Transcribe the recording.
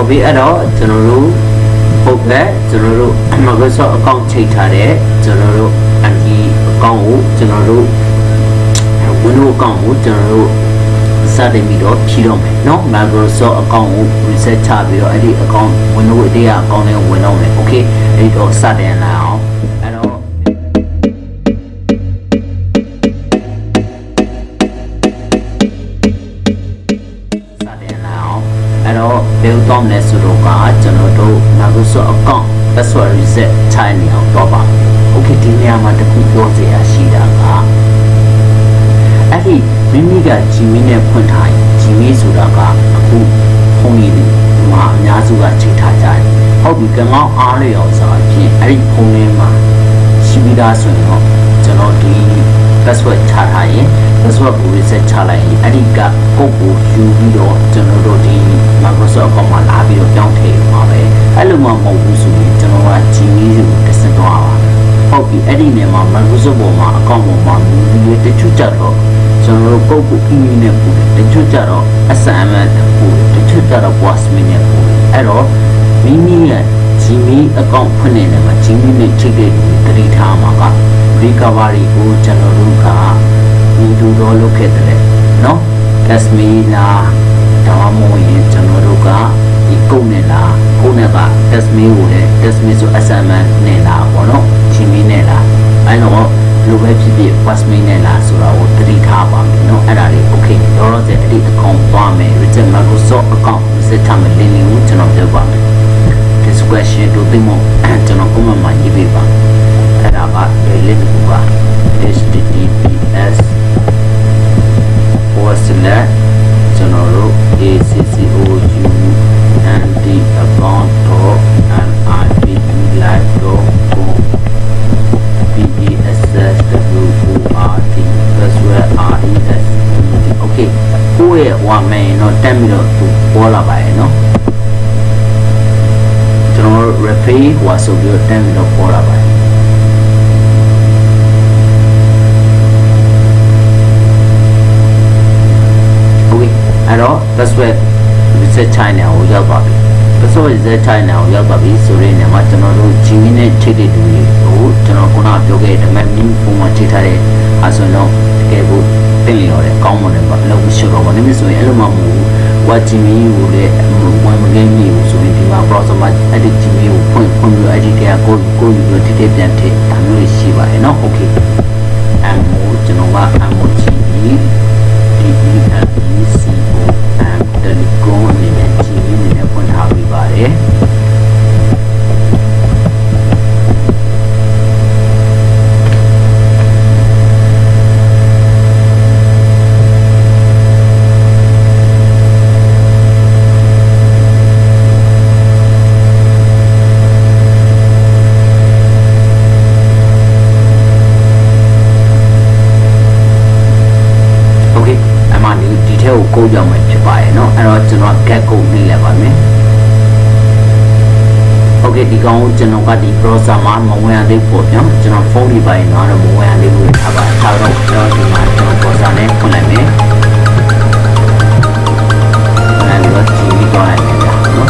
ပြီးအဲ့တော့ကျွန်တော်တို့ဟုတ်ကဲ့ကျွန်တော်တို့ Microsoft account ချိန်ထားတဲ့ကျွန်တော်တို့ anti account ကိုကျွန်တော်တို့ Windows account ကိုကျွန်တော်တို့စတင်ပြီးတော့ဖြည့်တော့မယ်เนาะ Microsoft account ကို reset ချပြီးတော့အဲ့ဒီ account Windows အသေးအ account နဲ့ဝင်တော့မယ် okay အဲ့တော့စတင်လာအောင်အဲ့တော့ဘယ်လိုတော့လဲဆိုတော့ကကျွန်တော်တို့ Microsoft account password reset ချနေအောင်တော့ပါမယ် okay ဒီနေရာမှာတခုပြောစရာရှိတာကအဲ့ဒီမိမိက Gmail နဲ့ဖွင့်ထားရင် Gmail ဆိုတာကအခုဖုန်းကြီးတွေမှာအများစုကချိန်ထားကြတယ်ဟုတ်ပြီကံကောင်းအားလျော်စွာဖြင့်အဲ့ဒီဖုန်းထဲမှာရှိပြီးသားဆိုရင်တော့ကျွန်တော်ဒီ password ချထားရင် password ကို reset ချလိုက်ရင်အဲ့ဒီကကုတ်ကိုယူပြီးတော့ကျွန်တော်တို့ဒီ Microsoft account မှာလာပြီးတော့ပြောင်းထည့်မှာပဲအဲ့လိုမှမဟုတ်ဘူးဆိုရင်ကျွန်တော်က Gmail ကိုတက်ဆက်သွားပါဟုတ်ပြီအဲ့ဒီနေရာမှာ Microsoft ပေါ်မှာ account ပေါ်မှာလူတွေတချို့ကြတော့ကျွန်တော်တို့ကုတ်ကို email နဲ့ပို့တယ်တချို့ကြတော့ SMS နဲ့ပို့တယ်တချို့ကြတော့ voicemail နဲ့ပို့တယ်အဲ့တော့မိမိရဲ့ Gmail account ဖွင့်နေတယ်မှာ Gmail နဲ့ချိတ်တဲ့လူတွေတတိထားမှာက recovery ကိုကျွန်တော်တို့ကဒီလိုတော့လုပ်ခဲ့တယ်เนาะ 𝐾𝐜𝐬𝐸 လားဒါမှမဟုတ်ရင်ကျွန်တော်တို့ကဒီကုတ်နဲ့လားကုတ်နဲ့က 𝐾𝐜𝐬𝐸 ကိုလည်း 𝐾𝐜𝐬𝐸 ဆို SMS နဲ့လားပေါ့နော် Gmail နဲ့လားအဲ့တော့လိုပဲဖြစ်ဖြစ် voicemail နဲ့လားဆိုတာကိုတတိထားပါမယ်เนาะအဲ့ဒါလေး okay တော့တော့အဲ့ဒီ account သွားမယ် reset Microsoft account reset ထားမယ် link ကိုကျွန်တော်ပြောပါမယ် this question တို့သိမို့ကျွန်တော် comment မှာရေးပေးပါအဲ့ဒါက link ကိုပါ https // ကျွန်တော်တို့ @account.nivlive.com okay ကိုယ့်ရဲ့ဝါမယ်တော့တက်ပြီးတော့သူပေါ်လာပါရဲ့เนาะကျွန်တော် repeat ဟိုဆိုပြီးတော့တက်ပြီးတော့ပေါ်လာပါရဲ့အဲ့တော့ password reset China ကိုရောက်ပါပြီ password reset China ကိုရောက်ပါပြီဆိုတဲ့နေရာမှာကျွန်တော်တို့ Gmail နဲ့ချိတ်တဲ့တူတွေကိုကျွန်တော်ခုနကပြောခဲ့တဲ့ main ဖုန်းမှာချိတ်ထားတဲ့အဲဆိုတော့တကယ်ကိုတင်လျော်တယ်ကောင်းမွန်တယ်ပေါ့အလုပ်မရှိတော့ဘူးနည်းနည်းဆိုရင်အဲ့လိုမှမဟုတ်ဘူး Gmail ကိုလည်းဝင်မကင်းမိဘူးဆိုရင်ဒီမှာ browser မှာအဲ့ဒီ Gmail ကိုဖွင့်ပြီးအဲ့ဒီကကိုယူပြီးတိတိပြန်ထည့်ဒါမျိုးရှိပါတယ်เนาะ okay ကျွန်တော်က emoji 𝐷𝒂𝒔𝒔𝒐𝒕 အနေနဲ့ Gmail အနေနဲ့ဖွင့်ထားပေးပါတယ်ကိုကြောင့်ပဲဖြစ်ပါရဲ့เนาะအဲ့တော့ကျွန်တော် get ကိုနှိပ်လိုက်ပါမယ် okay ဒီကောင်ကိုကျွန်တော်ကဒီ browser မှာမဝင်ရသေးဘူးပေါ့နော်ကျွန်တော်ဖုန်းဒီပိုင်းတော့မဝင်ရသေးဘူးထားပါထားတော့ကျွန်တော်ဒီမှာကျွန်တော် browser နဲ့ဖွင့်လိုက်မယ်အဲ့ဒီတော့ Gmail သွားလိုက်မယ်ဗျာเนาะ